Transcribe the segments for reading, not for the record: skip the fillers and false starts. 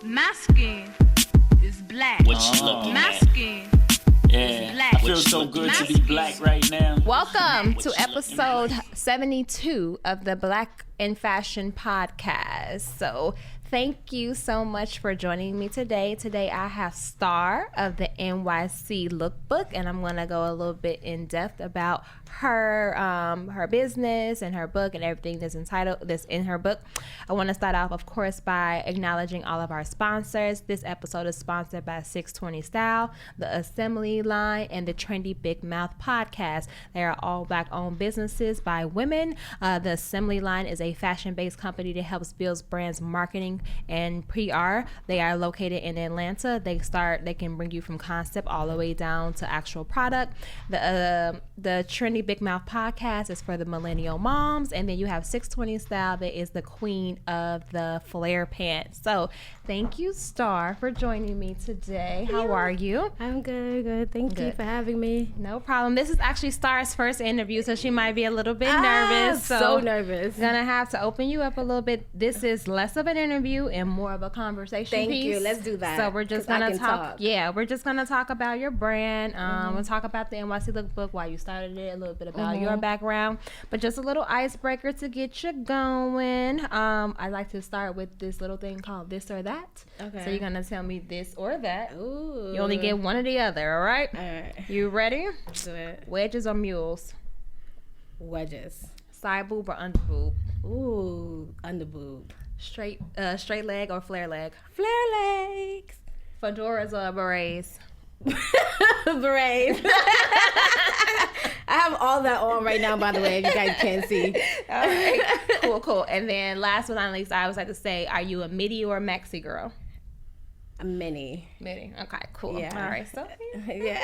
My skin is black. What you looking My at? skin Yeah, is black. I feel so good to be black right now. Welcome What to you looking episode at? 72 of the Black in Fashion podcast. So thank you so much for joining me today. Today I have Star of the NYC Lookbook, and I'm going to go a little bit in depth about her business and her book and everything that's in her book. I want to start off, of course, by acknowledging all of our sponsors. This episode is sponsored by 620 Style, the Assembly Line, and the Trendy Big Mouth podcast. They are all Black-owned businesses by women. The Assembly Line is a fashion-based company that helps build brands marketing and PR. They are located in Atlanta. They can bring you from concept all the way down to actual product. The Trendy Big Mouth podcast is for the millennial moms, and then you have 620 Style that is the queen of the flare pants. So thank you, Star, for joining me today. How are you? I'm good. Thank you for having me. No problem. This is actually Star's first interview, so she might be a little bit nervous. So nervous. Gonna have to open you up a little bit. This is less of an interview and more of a conversation Thank piece. you. Let's do that. So we're just 'Cause I gonna can talk. Yeah, we're just gonna talk about your brand. We'll talk about the NYC Lookbook, why you started it, a little bit about your background, but just a little icebreaker to get you going. I like to start with this little thing called this or that. Okay. So you're gonna tell me this or that. Ooh. You only get one or the other. All right. All right. You ready? Let's do it. Wedges or mules? Wedges. Side boob or under boob? Ooh, underboob. Straight leg or flare leg? Flare legs. Fedoras or berets? Berets. I have all that on right now, by the way, if you guys can't see. All right. Cool. And then last but not least, I always like to say, are you a midi or a maxi girl? A mini. Midi. Okay, cool. Yeah. All right. So Yeah.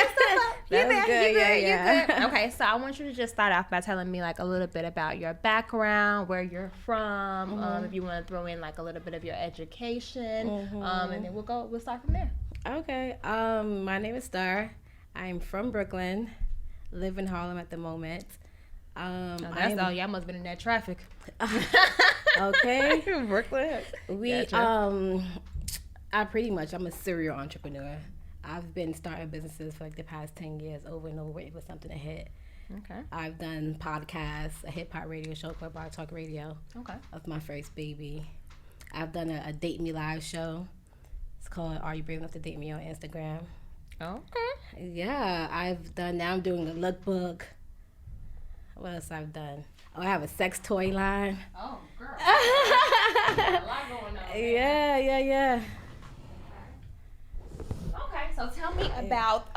You're That's good. good. Yeah. Good. Okay, so I want you to just start off by telling me like a little bit about your background, where you're from, if you want to throw in like a little bit of your education, and then we'll start from there. Okay. My name is Star. I'm from Brooklyn. Live in Harlem at the moment. That's all. Y'all must have been in that traffic. Okay. Brooklyn. I'm a serial entrepreneur. I've been starting businesses for like the past 10 years over and over, waiting for something to hit. Okay. I've done podcasts, a hip hop radio show called Bar Talk Radio. Okay. That's my first baby. I've done a Date Me Live show. It's called Are You Brave Enough to Date Me on Instagram. Okay. Yeah, now I'm doing a lookbook. What else I've done? Oh, I have a sex toy line. Oh, girl. A lot going on. Yeah. Okay, so tell me about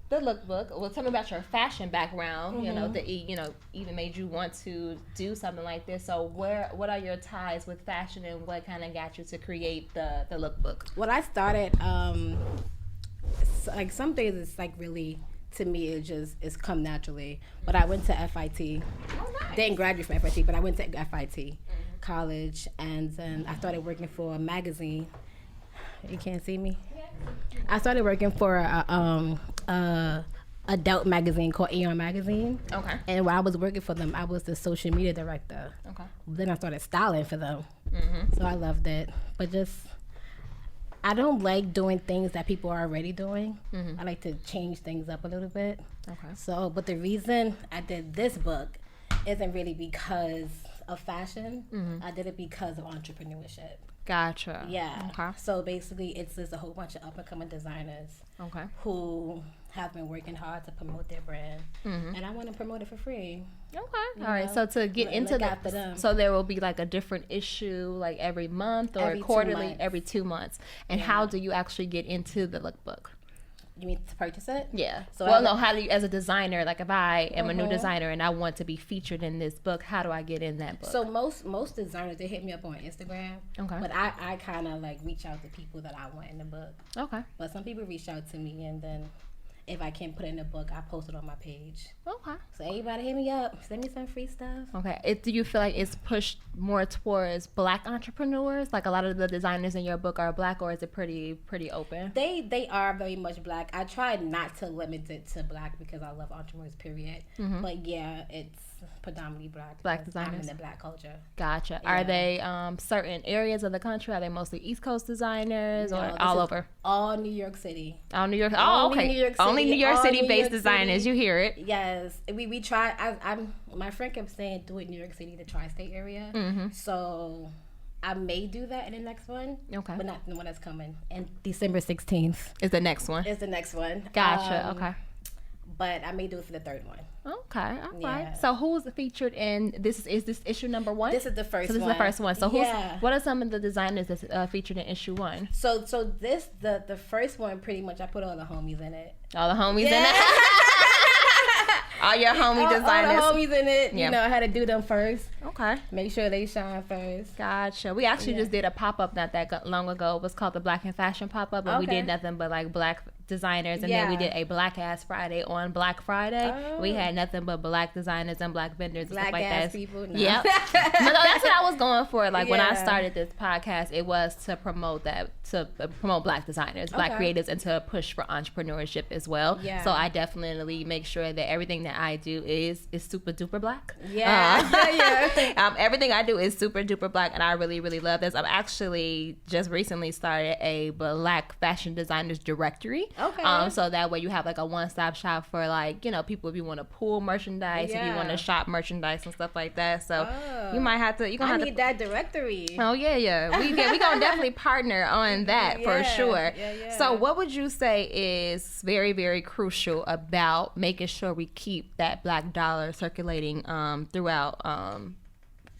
the lookbook. Well, tell me about your fashion background. You know, that even made you want to do something like this. So, what are your ties with fashion, and what kind of got you to create the lookbook? When I started, like some things, it's like really, to me, it's come naturally. But I went to FIT. Oh, nice. Didn't graduate from FIT, but I went to FIT college, and then I started working for a magazine. You can't see me. I started working for a adult magazine called Aeon Magazine. Okay. And while I was working for them, I was the social media director. Okay. Then I started styling for them. So I loved it. But I don't like doing things that people are already doing. I like to change things up a little bit. Okay. So, but the reason I did this book isn't really because of fashion. I did it because of entrepreneurship. Gotcha. Yeah. Okay. So basically, it's just a whole bunch of up-and-coming designers Okay. who have been working hard to promote their brand, and I want to promote it for free. Okay. All right. So to get Look into after them. so there will be like a different issue like every month or Every 2 quarterly, months. every 2 months. And how do you actually get into the lookbook? You mean to purchase it? Yeah. So So how do you, as a designer, like if I am a new Mhm. designer and I want to be featured in this book, how do I get in that book? So most designers, they hit me up on Instagram. Okay. But I kind of like reach out to people that I want in the book. Okay. But some people reach out to me, and then if I can't put it in the book, I post it on my page. Okay. So everybody hit me up. Send me some free stuff. Okay. Do you feel like it's pushed more towards Black entrepreneurs? Like a lot of the designers in your book are Black, or is it pretty open? They are very much Black. I try not to limit it to Black because I love entrepreneurs, period. But yeah, it's predominantly black. Black because I'm designers. in the black culture. Gotcha. Yeah. Are they certain areas of the country? Are they mostly East Coast designers No, or this all is over? All New York City. All New York. Oh, Only okay. New York City, Only New York all City New based York designers. City. You hear it. Yes, we try. My friend kept saying do it New York City, the tri-state area. Mm-hmm. So I may do that in the next one. Okay. But not the one that's coming. And December 16th Is the next one. is the next one. Gotcha. Okay. But I may do it for the third one. Okay. All right. Yeah. So who's featured in this? Is this issue number 1? This is the first one. So this is the first one. So Yeah. what are some of the designers that's featured in issue 1? So this the first one pretty much I put all the homies in it. All the homies in it. All your homie designers. All the homies in it. Yeah. You know, I had to do them first. Okay. Make sure they shine first. Gotcha. We actually just did a pop-up not that long ago. It was called the Black and Fashion pop-up, and we Okay. did nothing but like black designers, and then we Yeah. did a Black Ass Friday on Black Friday. Oh. We had nothing but black designers and black vendors and Black stuff like ass that. people. No. Yep. No, that's what I was going for. Like when I Yeah. started this podcast, it was to promote that, to promote black designers, black Okay. creatives, and to push for entrepreneurship as well. Yeah. So I definitely make sure that everything that I do is super duper black. Yeah. Yeah. Everything I do is super duper black, and I really, really love this. I'm actually just recently started a black fashion designers directory. Okay. So that way you have like a one-stop shop for like, you know, people if you want to pull merchandise, if you Yeah. want to shop merchandise and stuff like that. So Oh. you might have to, you're I gonna have need to. that directory. Oh yeah. We gonna definitely partner on that for Yeah, sure. yeah. So what would you say is very, very crucial about making sure we keep that black dollar circulating throughout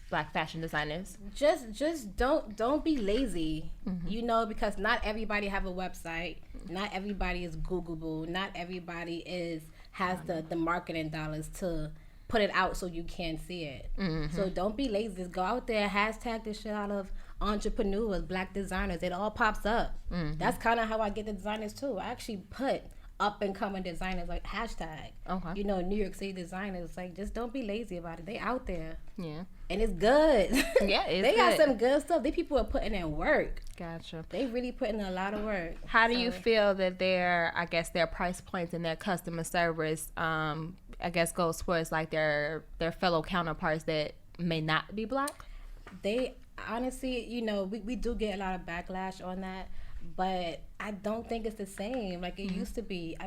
black fashion designers? Just don't be lazy. You know, because not everybody have a website. Not everybody is Googleable. Not everybody has the marketing dollars to put it out so you can see it. So don't be lazy. Just go out there, hashtag the shit out of entrepreneurs, black designers. It all pops up. That's kind of how I get the designers too. I actually put up and coming designers like hashtag. Okay. You know, New York City designers. Like, just don't be lazy about it. They out there. Yeah. And it's good. Yeah, it's they got good. some good stuff. These people are putting in work. Gotcha. They really putting in a lot of work. How do you So, feel that their price points and their customer service, I guess, goes towards like their fellow counterparts that may not be black? They honestly, you know, we do get a lot of backlash on that, but I don't think it's the same like it used to be.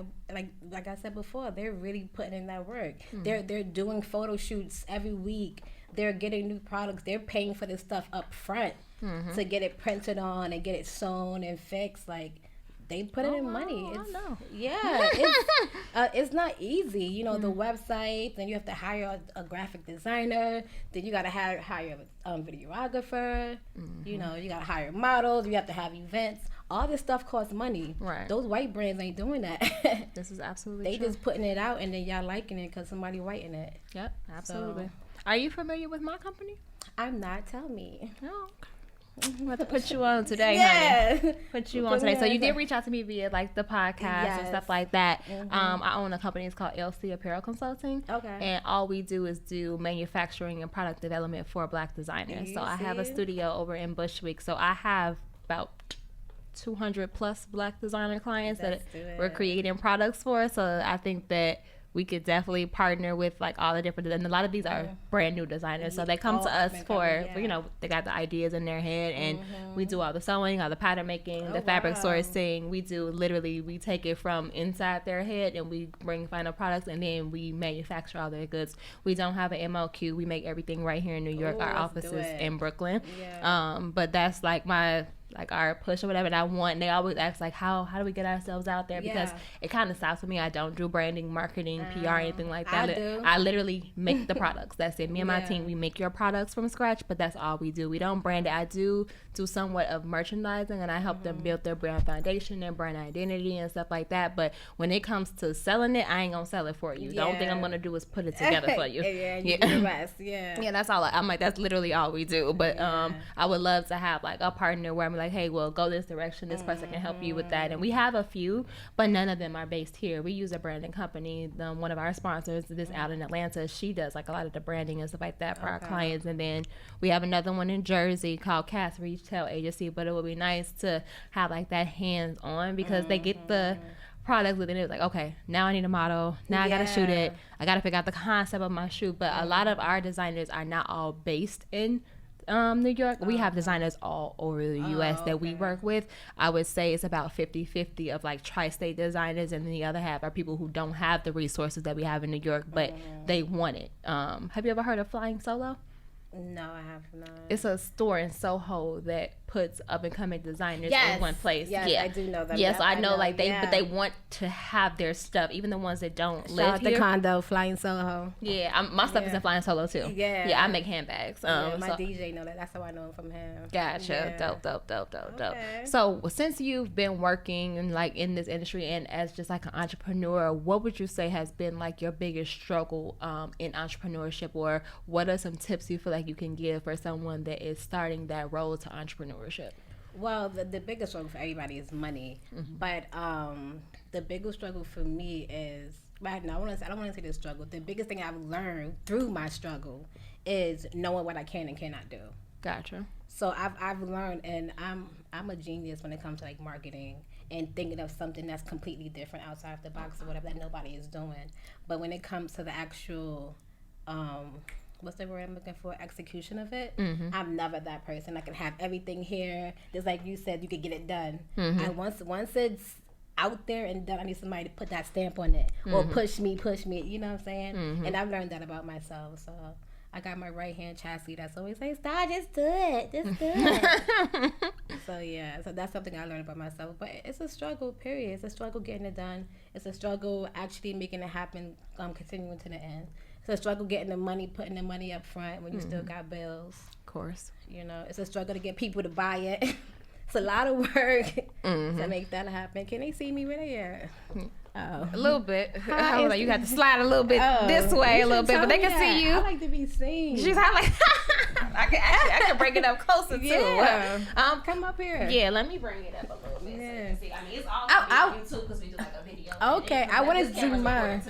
Like I said before, they're really putting in that work. They're doing photo shoots every week. They're getting new products. They're paying for this stuff up front to get it printed on and get it sewn and fixed. Like, they put it in money. I know. Yeah, it's not easy. You know, the website, then you have to hire a graphic designer, then you got to hire a videographer. You know, you got to hire models. You have to have events. All this stuff costs money. Right. Those white brands ain't doing that. This is absolutely They true. just putting it out and then y'all liking it because somebody writing it. Yep, absolutely. Are you familiar with my company? I'm not. Tell me. No. I'm about to put you on today, honey. Yeah. Put you on today. So you did reach out to me via like the podcast and Yes. stuff like that. I own a company. It's called LC Apparel Consulting. Okay. And all we do is do manufacturing and product development for black designers. So I have a See? studio over in Bushwick. So I have about 200 plus black designer clients Let's that do it. we're creating products for. So I think that we could definitely partner with like all the different, and a lot of these are brand new designers. So they come All to us up and for, coming, yeah. you know, they got the ideas in their head, and we do all the sewing, all the pattern making, the fabric wow. sourcing. We take it from inside their head and we bring final products, and then we manufacture all their goods. We don't have an MLQ. We make everything right here in New York. Ooh, Our let's office do is it. in Brooklyn. Yeah. But that's like our push or whatever. And they always ask like, how do we get ourselves out there? Because Yeah. it kind of stops with me. I don't do branding, marketing, PR, anything like I that. do. I literally make the products. That's it. Me and my Yeah. team, we make your products from scratch, but that's all we do. We don't brand it. I do somewhat of merchandising, and I help them build their brand foundation and brand identity and stuff like that. But when it comes to selling it, I ain't gonna sell it for you. The only thing I'm Yeah. gonna do is put it together for you. Yeah, you do the rest. Yeah. Yeah, that's all. I'm like, that's literally all we do. But I would love to have like a partner where I'm like, hey, well, go this direction. This person can help you with that. And we have a few, but none of them are based here. We use a branding company. One of our sponsors, this out in Atlanta, she does like a lot of the branding and stuff like that for our clients. And then we have another one in Jersey called Cass Retail Agency. But it would be nice to have like that hands on, because they get the product, and it was like, okay, now I need a model. Now I got to shoot it. I got to figure out the concept of my shoot. But a lot of our designers are not all based in New York. We have designers all over the U.S. that we work with. I would say it's about 50-50 of like tri-state designers, and then the other half are people who don't have the resources that we have in New York, but they want it. Have you ever heard of Flying Solo? No, I have not. It's a store in Soho that puts up and coming designers in one place. Yes, yeah, I do know that. Yes, I know like they, yeah. but they want to have their stuff, even the ones that don't Shout live out here. the condo, Flying Soho. Yeah, my stuff is in Flying Solo too. Yeah, I make handbags. My DJ know that. That's how I know him from him. Gotcha. Yeah. Dope. So since you've been working and like in this industry and as just like an entrepreneur, what would you say has been like your biggest struggle in entrepreneurship, or what are some tips you feel like you can give for someone that is starting that road to entrepreneurship? Well, the biggest struggle for everybody is money, but the biggest struggle for me is I don't want to say the struggle. The biggest thing I've learned through my struggle is knowing what I can and cannot do. Gotcha. So I've learned, and I'm a genius when it comes to like marketing and thinking of something that's completely different outside of the box or whatever that nobody is doing. But when it comes to the actual what's the word I'm looking for? Execution of it. I'm never that person. I can have everything here. Just like you said, you could get it done. And once it's out there and done, I need somebody to put that stamp on it or push me. You know what I'm saying? And I've learned that about myself. So I got my right hand chassis that's always like, "Stop, just do it. Just do it." So yeah, so that's something I learned about myself. But it's a struggle, period. It's a struggle getting it done. It's a struggle actually making it happen, continuing to the end. It's a struggle getting the money, putting the money up front when you still got bills. Of course. You know, it's a struggle to get people to buy it. It's a lot of work to make that happen. Can they see me where they at? Oh. A little bit. I was like, you got to slide a little bit this way, a little bit, but they can see you. I like to be seen. She's like, I can bring it up closer too. Yeah. Come up here. Yeah, let me bring it up a little bit. Yeah. So you can see. I mean, it's all on YouTube because we do like a video. Okay, I want to zoom mine.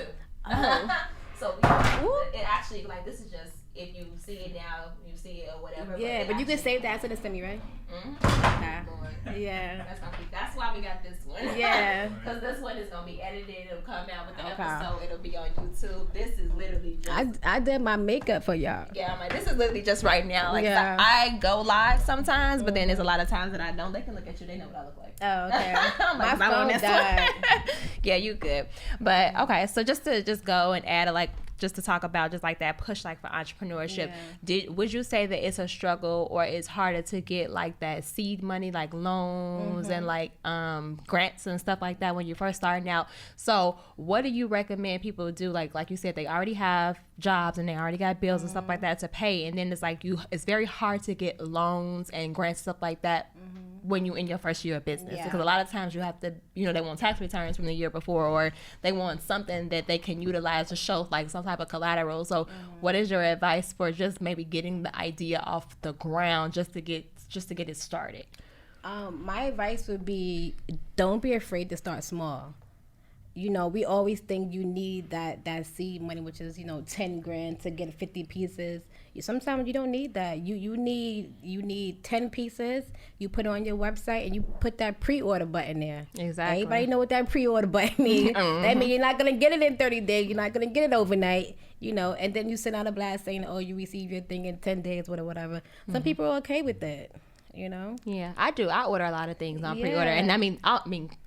So it actually, like, this is just, if you see it now, you see it or whatever. Yeah, but you can save that to the send me, right? Okay. Yeah. That's why we got this one. Yeah. Because this one is going to be edited. It'll come out with the episode. It'll be on YouTube. This is literally just... I did my makeup for y'all. Yeah, I'm like, this is literally just right now. Like, so I go live sometimes, but then there's a lot of times that I don't. They can look at you. They know what I look like. Oh, okay. My phone died. Yeah, you good. But, okay, so just to go and add just to talk about just like that push like for entrepreneurship, would you say that it's a struggle or it's harder to get like that seed money, like loans and like grants and stuff like that when you're first starting out? So what do you recommend people do? Like you said, they already have jobs and they already got bills and stuff like that to pay, and then it's like it's very hard to get loans and grants, stuff like that when you in your first year of business, because a lot of times you have to, they want tax returns from the year before, or they want something that they can utilize to show like some type of collateral. So what is your advice for just maybe getting the idea off the ground just to get it started? My advice would be, don't be afraid to start small. We always think you need that seed money, which is, 10 grand to get 50 pieces. Sometimes you don't need that. You need 10 pieces. You put it on your website and you put that pre-order button there. Exactly. Everybody know what that pre-order button means. That means you're not going to get it in 30 days. You're not going to get it overnight, and then you send out a blast saying, oh, you receive your thing in 10 days, whatever. Some people are okay with that, Yeah, I do. I order a lot of things on pre-order. And I mean,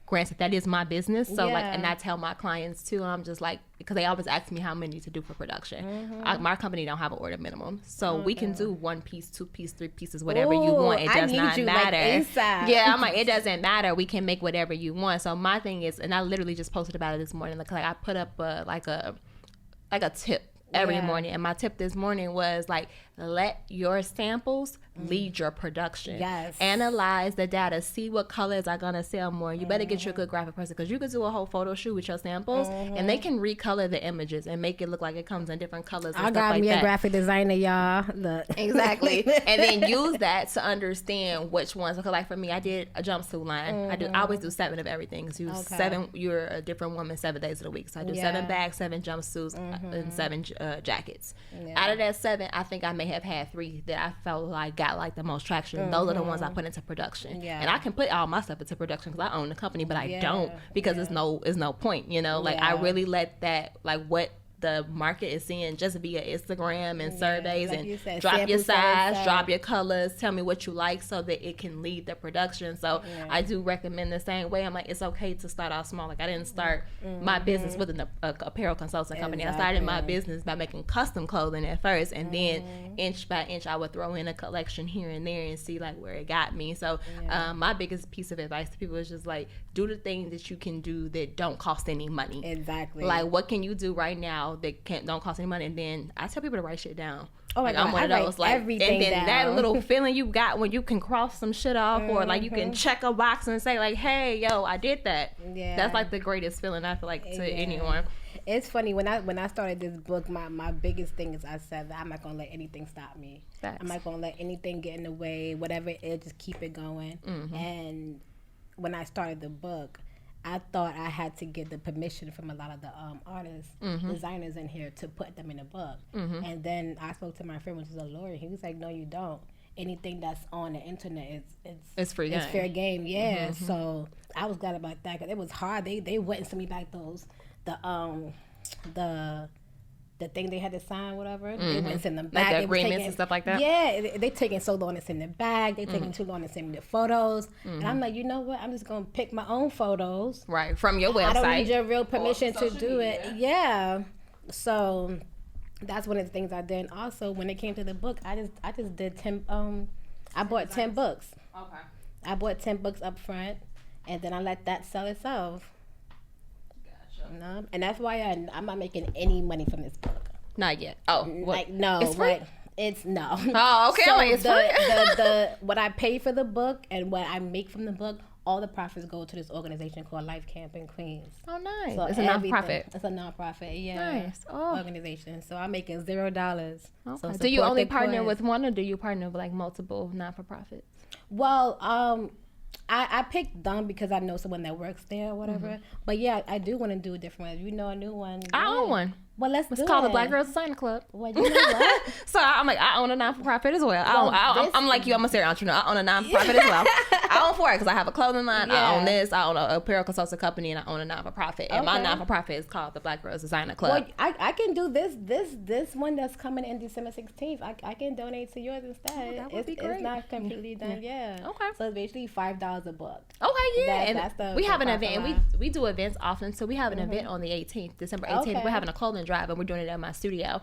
granted, that is my business. So and I tell my clients too, I'm just like, because they always ask me how many to do for production. My company don't have an order minimum. So we can do 1 piece, 2 piece, 3 pieces, whatever you want. It does not matter. Yeah, I'm like, it doesn't matter. We can make whatever you want. So my thing is, and I literally just posted about it this morning, like I put up a tip every morning, and my tip this morning was like, let your samples lead your production. Yes. Analyze the data, see what colors are gonna sell more. You better get you a good graphic person, because you could do a whole photo shoot with your samples and they can recolor the images and make it look like it comes in different colors and I stuff got like me that. a graphic designer, y'all. Look. Exactly. And then use that to understand which ones, because like for me, I did a jumpsuit line. I always do 7 of everything, because you're a different woman 7 days of the week. So I do 7 bags, 7 jumpsuits, and 7 jackets. Out of that 7, I think I may have had 3 that I felt like got like the most traction. Those are the ones I put into production. Yeah. And I can put all my stuff into production because I own the company, but I don't because it's no point, you know. Like I really let that, like what the market is seeing, just via Instagram and surveys, like and you said, drop your size, size, drop your colors, tell me what you like so that it can lead the production. So I do recommend the same way. I'm like, it's okay to start off small. Like I didn't start my business with an apparel consulting company. I started my business by making custom clothing at first, and then inch by inch I would throw in a collection here and there and see like where it got me. So my biggest piece of advice to people is just like, do the things that you can do that don't cost any money. Exactly. Like what can you do right now that don't cost any money? And then I tell people to write shit down. Oh my like, God, I'm one of those, like, everything and then down. that little feeling you got when you can cross some shit off, or like you can check a box and say like, hey, yo, I did that. Yeah, that's like the greatest feeling I feel like to anyone. It's funny when I started this book, my biggest thing is I said that I'm not gonna let anything stop me. Facts. I'm not gonna let anything get in the way. Whatever it is, just keep it going. And when I started the book, I thought I had to get the permission from a lot of the artists, designers in here to put them in a book. And then I spoke to my friend, which is a lawyer. He was like, no, you don't. Anything that's on the internet, it's free game. It's fair game, yeah. So I was glad about that because it was hard. They went and sent me back the thing they had to sign, whatever. They went and send them back. Like the agreements and stuff like that? Yeah, they taking so long to send it back. They taking too long to send me the photos. And I'm like, you know what? I'm just going to pick my own photos. Right, from your website. I don't need your real permission to do it. Yeah. So that's one of the things I did. And also, when it came to the book, I just did 10, I bought 10 books. Okay. I bought 10 books up front, and then I let that sell itself. No, and that's why I'm not making any money from this book. Not yet. Oh, like no, it's free? Like it's no. Oh, okay. So It's the what I pay for the book and what I make from the book, all the profits go to this organization called Life Camp in Queens. Oh, nice. So it's a nonprofit. It's a nonprofit. Yeah. Nice. Organization. So I'm making $0. Okay. So do you only partner with one, or do you partner with like multiple non-for-profits? Well, I picked them because I know someone that works there or whatever. But yeah, I do want to do a different one. If you know a new one, I own one. Well, it's called the Black Girls Designer Club. Well, you know what? So I'm like, I own a non-for-profit as well. I'm like you. I'm a serial entrepreneur. I own a non-for-profit as well. I own 4 because I have a clothing line. I own this. I own a apparel consulting company, and I own a non-for-profit. And my non-for-profit is called the Black Girls Designer Club. Well, I can do this one that's coming in December 16th. I can donate to yours instead. That would be great. It's not completely done. Yeah. Okay. So it's basically $5 a book. Okay. Yeah. That's we have an event. And we do events often. So we have an event on the 18th, December 18th. Okay. We're having a clothing drive, and we're doing it at my studio.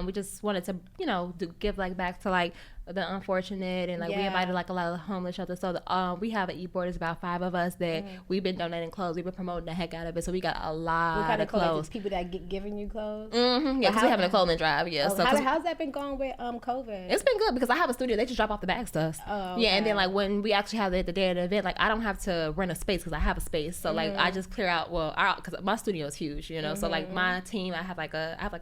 We just wanted to, give like back to like the unfortunate, and like we invited like a lot of homeless shelters. So we have an e-board. It's about 5 of us that we've been donating clothes. We've been promoting the heck out of it. So we got a lot of clothes. People that giving you clothes. Yeah, because we're having a clothing drive. Yeah. So how's that been going with COVID? It's been good because I have a studio. They just drop off the bags to us. Oh, okay. Yeah, and then like when we actually have the day of the event, like I don't have to rent a space because I have a space. So like I just clear out. Because my studio is huge, So like my team, I have like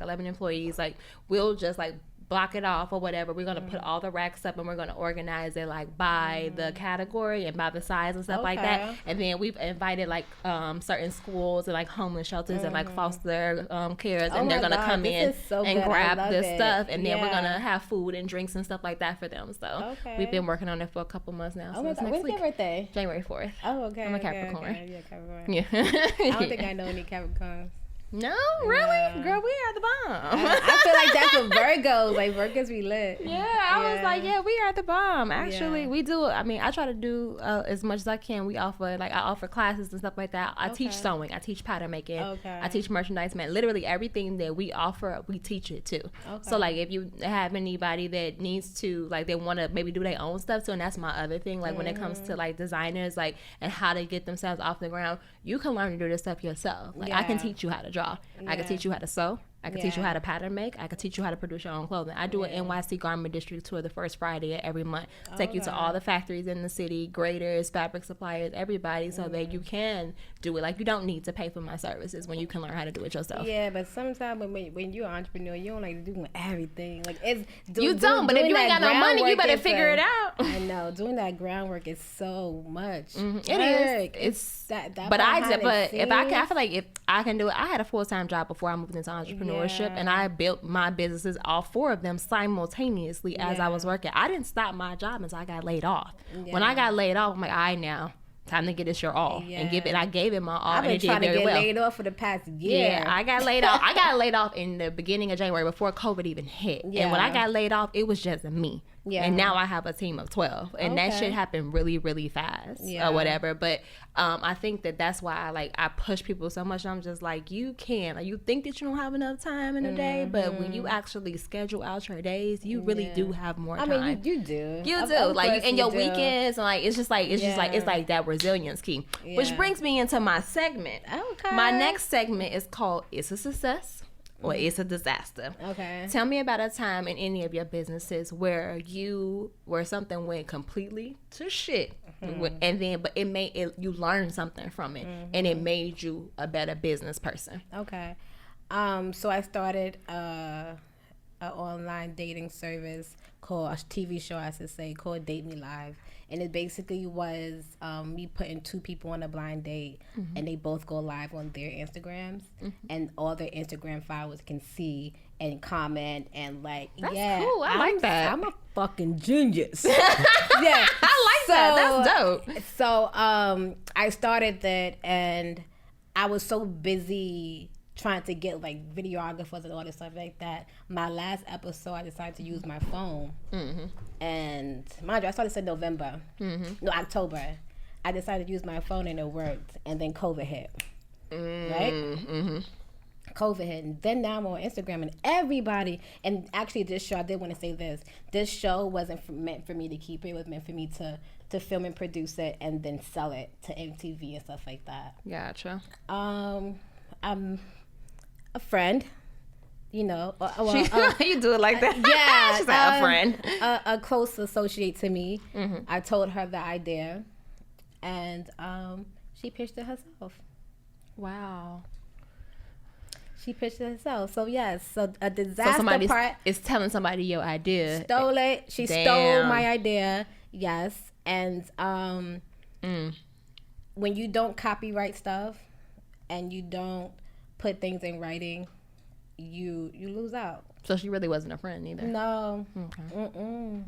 11 employees. Like we'll just like block it off or whatever. We're going to put all the racks up, and we're going to organize it like by the category and by the size and stuff like that. And then we've invited like certain schools and like homeless shelters and like foster cares, and they're going to come in and grab the stuff, and then we're going to have food and drinks and stuff like that for them. So we've been working on it for a couple months now. So when's your birthday? January 4th. Oh, okay. I'm a Capricorn. Okay. Yeah, Capricorn. Yeah. I don't think I know any Capricorns. No, really? Girl, we are the bomb. I feel like that's what Virgos, like Virgos be lit. Yeah, I was like, we are the bomb. Actually, we do. I mean, I try to do as much as I can. I offer classes and stuff like that. I teach sewing. I teach pattern making. I teach merchandise man. Literally everything that we offer, we teach it too. So like if you have anybody that needs to, like they want to maybe do their own stuff too, and that's my other thing. Like when it comes to like designers, like and how to get themselves off the ground, you can learn to do this stuff yourself. Like I can teach you how to draw. I can teach you how to sew. I can teach you how to pattern make. I can teach you how to produce your own clothing. I do an NYC garment district tour the first Friday of every month. Take you to all the factories in the city, graders, fabric suppliers, everybody, so that you can do it. Like you don't need to pay for my services when you can learn how to do it yourself. Yeah, but sometimes when you're an entrepreneur, you don't like doing everything. Like it's but if you ain't got no money, you better figure it out. I know doing that groundwork is so much. It is. It's that. But if I feel like if I can do it, I had a full-time job before I moved into entrepreneurship. entrepreneurship, and I built my businesses, all 4 of them, simultaneously as I was working. I didn't stop my job until I got laid off. When I got laid off, I'm like, all right, now time to get this your all and give it. I gave it my all. I've been trying to get laid off for the past year. Yeah, I got laid off. I got laid off in the beginning of January before COVID even hit. Yeah. And when I got laid off, it was just me. Yeah. And now I have a team of 12. And that shit happened really, really fast or whatever. But I think that's why I push people so much. I'm just like, you can. You think that you don't have enough time in a day, but when you actually schedule out your days, you really do have more time. I mean, you do. You do. Like, in your weekends, and it's just like that resilience key. Yeah. Which brings me into my segment. Okay. My next segment is called It's a Success or It's a Disaster. Okay. Tell me about a time in any of your businesses where something went completely to shit, and then you learned something from it, and it made you a better business person. Okay. So I started an online dating service called a TV show, I should say, called Date Me Live. And it basically was me putting 2 people on a blind date, and they both go live on their Instagrams, and all their Instagram followers can see and comment and That's cool. I like that. I'm a fucking genius. Yeah, I like that. That's dope. So I started that, and I was so busy trying to get videographers and all this stuff like that. My last episode, I decided to use my phone, and mind you, I started in November, no, October. I decided to use my phone, and it worked. And then COVID hit, right? COVID hit, and then now I'm on Instagram, and everybody. And actually, this show, I did want to say this. This show wasn't meant for me to keep it. It was meant for me to film and produce it, and then sell it to MTV and stuff like that. Gotcha. I'm a friend, you know. You do it like that? Yeah. She's like a friend. A close associate to me. I told her the idea, and she pitched it herself. Wow. She pitched it herself. So, yes. So, a disaster somebody part. is telling somebody your idea. Stole it. She stole my idea. Yes. And when you don't copyright stuff and you don't put things in writing, you lose out. So she really wasn't a friend either. No. Okay.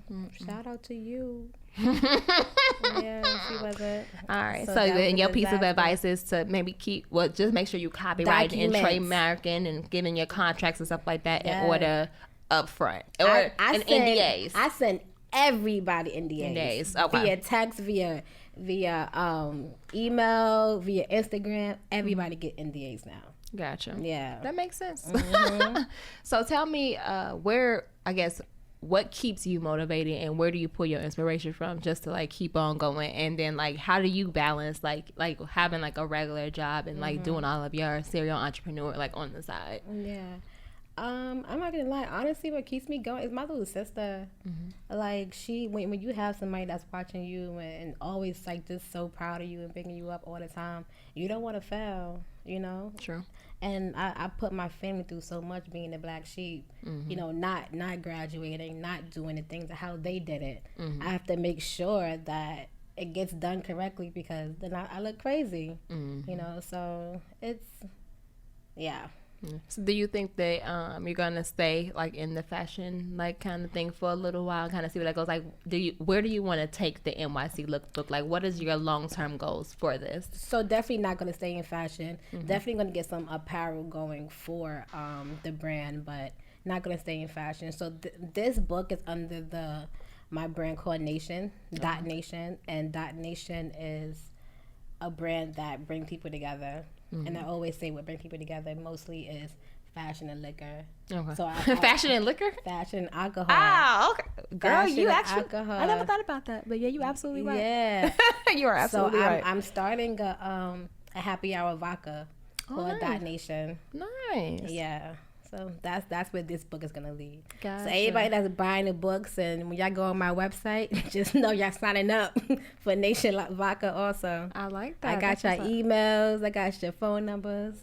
Shout out to you. Yeah, she wasn't. All right. So then your piece of advice is to maybe just make sure you copyright and trademarking and giving your contracts and stuff like that in order up front. Or NDAs. I send everybody NDAs. Okay. Via text, via email, via Instagram. Everybody get NDAs now. Gotcha. Yeah. That makes sense. So tell me what keeps you motivated, and where do you pull your inspiration from just to keep on going? And then how do you balance like having a regular job and doing all of your serial entrepreneur on the side? Yeah. I'm not gonna lie. Honestly, what keeps me going is my little sister. When you have somebody that's watching you and always just so proud of you and picking you up all the time, you don't want to fail. You know. True. And I put my family through so much being the black sheep. You know, not graduating, not doing the things how they did it. I have to make sure that it gets done correctly, because then I look crazy. You know, so it's So do you think that you're gonna stay in the fashion kind of thing for a little while, kind of see what that goes? Where do you want to take the NYC lookbook? What is your long-term goals for this? So definitely not gonna stay in fashion. Definitely gonna get some apparel going for the brand, but not gonna stay in fashion. So this book is under my brand called Nation, Dot Nation, and Dot Nation is a brand that brings people together. And I always say what brings people together mostly is fashion and liquor. Okay. So fashion and liquor? Fashion and alcohol. Ah, okay. Girl, fashion you actually, alcohol. I never thought about that. But yeah, you absolutely right. Yeah. You are absolutely right. I'm starting a happy hour vodka called Dot Nation. Nice. Yeah. So that's where this book is gonna lead. Gotcha. So everybody that's buying the books, and when y'all go on my website, just know y'all signing up for Nation Vodka also. I like that. I got your emails. I got your phone numbers.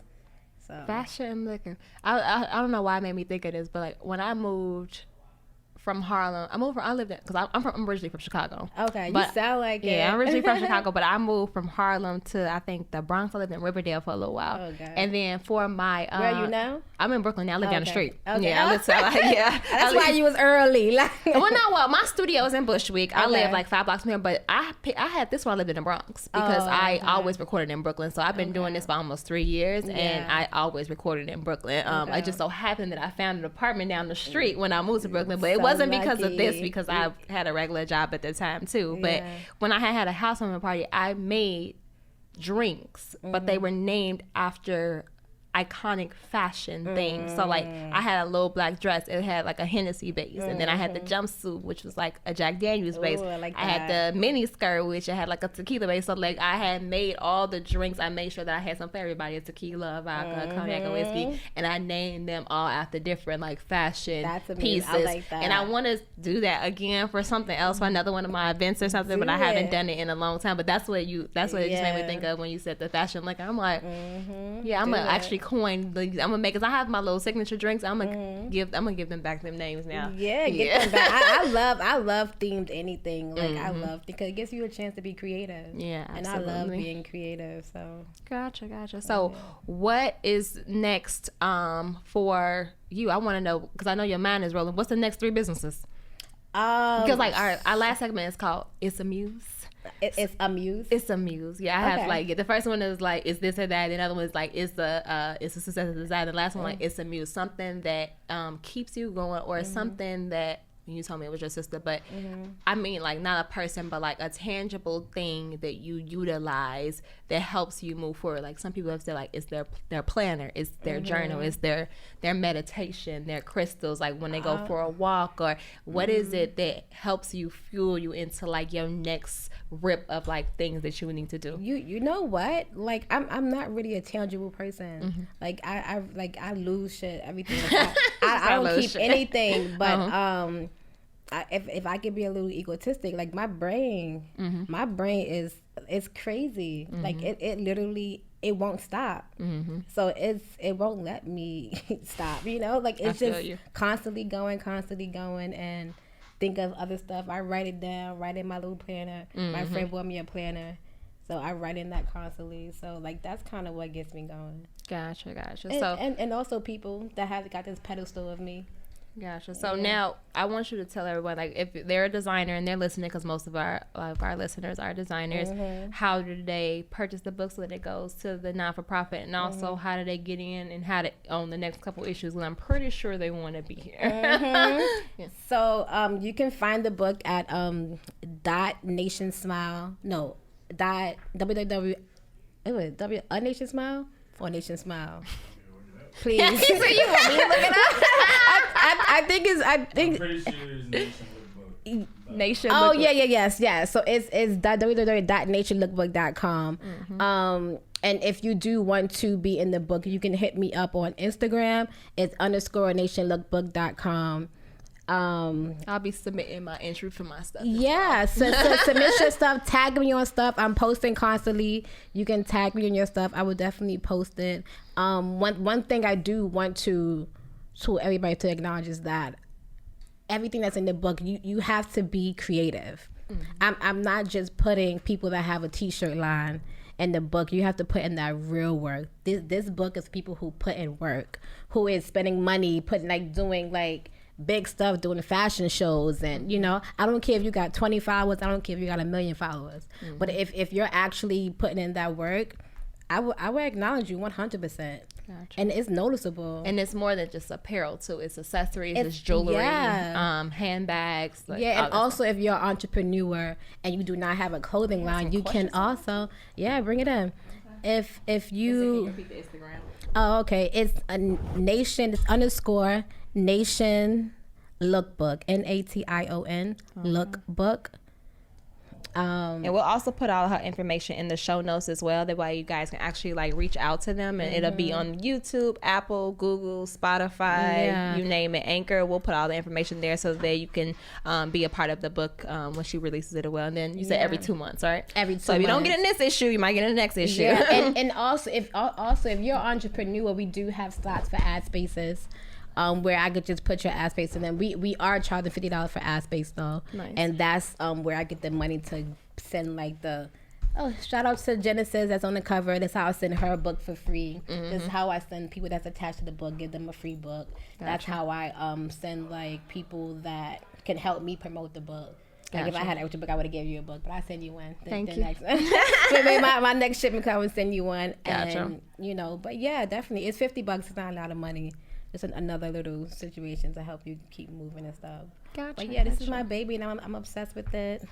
So fashion and liquor. I don't know why it made me think of this, but when I moved from Harlem. I lived in, because I'm originally from Chicago. Okay, but, you sound like it. Yeah, I'm originally from Chicago, but I moved from Harlem to, I think, the Bronx. I lived in Riverdale for a little while. Oh, God. And then for my... Where are you now? I'm in Brooklyn now. I live down the street. Okay. Yeah, I live That's why you was early. My studio is in Bushwick. I live like 5 blocks from here, but I had this when I lived in the Bronx because I always recorded in Brooklyn. So I've been doing this for almost 3 years, and I always recorded in Brooklyn. I just so happened that I found an apartment down the street when I moved to Brooklyn, but it wasn't because of this, because I had a regular job at the time too. But when I had a housewarming party, I made drinks, but they were named after iconic fashion things. So like I had a little black dress, it had like a Hennessy base, and then I had the jumpsuit, which was like a Jack Daniels base. I had the mini skirt, which I had like a tequila base. So like I had made all the drinks. I made sure that I had some for everybody: a tequila, vodka, cognac, and whiskey, and I named them all after different like fashion pieces. I like that. And I want to do that again for something else, for another one of my events or something, but I haven't done it in a long time. But that's what it just made me think of when you said the fashion. Like I'm like, yeah, I'm gonna actually coin. I'm gonna make, cause I have my little signature drinks. I'm gonna give them back them names now. Yeah, get them back. I love themed anything. Like I love, because it gives you a chance to be creative. Yeah, absolutely. And I love being creative. So gotcha. So what is next for you? I want to know, because I know your mind is rolling. What's the next 3 businesses? Because like our last segment is called It's a Muse. It's a muse. It's a muse. Yeah, I have like the first one is like, is this or that. The other one is like, it's a success of design. The last one like, it's a muse, something that keeps you going, or something that, you told me it was your sister, but I mean like not a person, but like a tangible thing that you utilize that helps you move forward. Like some people have said like it's their planner, it's their journal, it's their meditation, their crystals, like when they go for a walk, or what is it that helps you fuel you into like your next rip of like things that you need to do? You know what? Like I'm not really a tangible person. Like I lose shit, everything. Like, I don't keep anything, but if I could be a little egotistic, like my brain is crazy. Like it literally, it won't stop. So it won't let me stop, you know? Like it's just constantly going and think of other stuff. I write it down, write in my little planner. My friend bought me a planner, so I write in that constantly. So like that's kind of what gets me going. Gotcha. And also people that have got this pedestal of me. Gotcha. So now I want you to tell everyone, like, if they're a designer and they're listening, because most of our listeners are designers, how do they purchase the book so that it goes to the non-for-profit, and also how do they get in and how to own the next couple issues? And I'm pretty sure they want to be here. So you can find the book at Nation Smile for Nation Smile. Please. So you want me to look it up? I think I'm pretty sure it's Nation Lookbook. Lookbook. Yeah. So it's www.nationlookbook.com. And if you do want to be in the book, you can hit me up on Instagram. It's _nationlookbook.com. I'll be submitting my entry for my stuff. Yeah, so submit your stuff. Tag me on stuff. I'm posting constantly. You can tag me on your stuff. I will definitely post it. One thing I do want to everybody to acknowledge is that everything that's in the book, you have to be creative. I'm not just putting people that have a t-shirt line in the book. You have to put in that real work. This book is people who put in work, who is spending money, doing big stuff, doing fashion shows, and I don't care if you got 20 followers, I don't care if you got 1 million followers, but if you're actually putting in that work, I would acknowledge you 100%. Gotcha. And it's noticeable. And it's more than just apparel too. It's accessories, it's jewelry, handbags. And also if you're an entrepreneur and you do not have a clothing line, you can also bring it in. Okay. If you repeat the Instagram. Oh, okay. It's a nation. It's _Nation Lookbook. NATION Lookbook. And we'll also put all her information in the show notes as well. That way you guys can actually reach out to them, and it'll be on YouTube, Apple, Google, Spotify, you name it, Anchor. We'll put all the information there so that you can be a part of the book when she releases it as well. And then you said every 2 months, right? Every 2 months. So if you don't get in this issue, you might get in the next issue. Yeah. and also if you're an entrepreneur, we do have slots for ad spaces. where I could just put your ad space in. And we are charging $50 for ad space though. Nice. And that's where I get the money to send like the. Oh, shout out to Genesis that's on the cover. That's how I send her a book for free. This is how I send people that's attached to the book, give them a free book. That's how I send like people that can help me promote the book. Like if I had an extra book, I would have gave you a book, but I send you one. Thank you. Next my next shipment come and send you one. Gotcha. And you know, but yeah, definitely, it's $50. It's not a lot of money. Just another little situation to help you keep moving and stuff. Gotcha. But yeah, this is my baby, and I'm obsessed with it.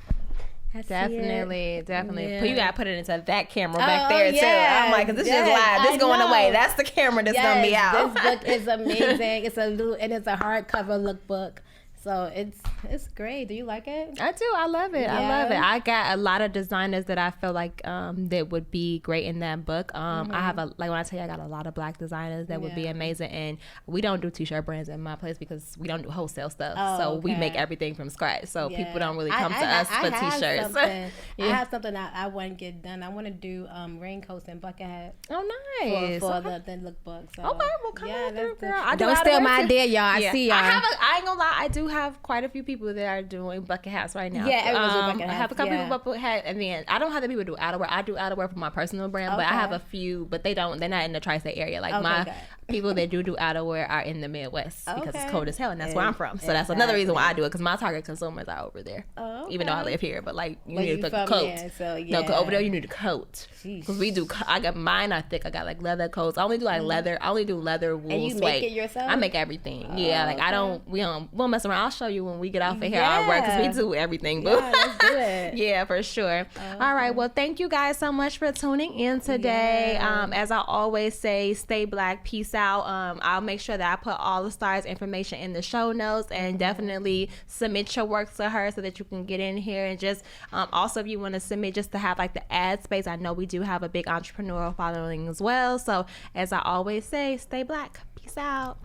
Definitely. Yeah. But you gotta put it into that camera back Oh, there too. yeah. I'm like, 'cause this is Yes, live. This I going know. away. That's the camera that's gonna be out. This book is amazing. It's a hardcover lookbook. So it's great. Do you like it? I do. I love it. I Yeah. love it. I got a lot of designers that I feel like that would be great in that book. I have when I tell you I got a lot of Black designers that would be Yeah. amazing. And we don't do t-shirt brands in my place because we don't do wholesale stuff. Oh, so we okay. make everything from scratch. So people don't really come to I us for have t-shirts. I Yeah. have something that I want to get done. I want to do raincoats and bucket hats Oh, nice. for Okay. the lookbook. So, Okay, well, come on through, let's do- girl. I do Don't steal outerwear my too. idea, y'all. I see y'all. I ain't gonna lie. I do have quite a few people that are doing bucket hats right now. Yeah, everyone's doing bucket I have hats, a couple yeah. people bucket hat, and then I don't have the people do outerwear. I do outerwear for my personal brand, but I have a few, but they're not in the tri-state area. Like my good. people that do outerwear are in the Midwest because it's Okay. cold as hell, and that's where I'm from. So that's another reason why I do it, because my target consumers are over there. Oh, Even though I okay. live here, but like you But need you a from coat. here, so, No, 'cause over yeah. there you need a coat. Sheesh. Because we do. I got mine are thick. I got like leather coats. I only do like leather. I only do leather, wool, And you suede. make it yourself? I make everything. Yeah, like I don't. We'll mess around. I'll show you when we get off of here. Our work, because we do everything. Boo. Yeah, let's do it. Yeah, for sure. All right. Well, thank you guys so much for tuning in today. Yeah. As I always say, stay Black. Peace out. I'll make sure that I put all the stars' information in the show notes, and definitely submit your work to her so that you can get in here. And just also, if you want to submit just to have like the ad space, I know we do have a big entrepreneurial following as well. So as I always say, stay Black. Peace out.